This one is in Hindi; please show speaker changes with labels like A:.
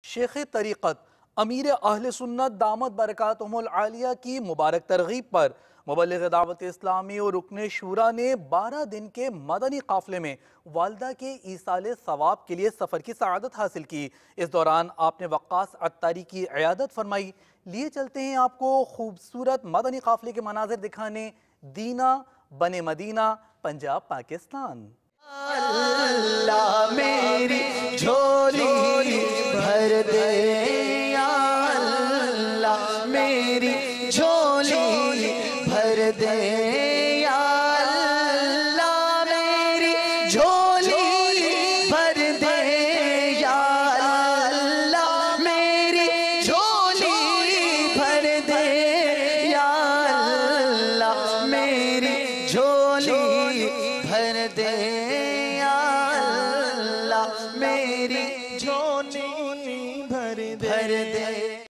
A: शेख तरीक़त अमीर अहले सुन्नत दामत बरकातुहुमुल आलिया की मुबारक तरगीब पर मुबल्लिग़ दावत इस्लामी और रुकने शूरा ने 12 दिन के मदनी काफ़िले में वालदा के ईसाले सवाब के लिए सफ़र की सआदत हासिल की। इस दौरान आपने वक्कास अत्तारी की इयादत फरमाई। लिए चलते हैं आपको खूबसूरत मदनी काफ़िले के मनाजिर दिखाने दीना बने मदीना पंजाब पाकिस्तान।
B: अल्लाह मेरी झोली भर दे या अल्लाह मेरी झोली भर दे या अल्लाह मेरी झोली भर दे या अल्लाह मेरी झोली भर दे या अल्लाह मेरी झोली भर दे मेरी झोली भर दे।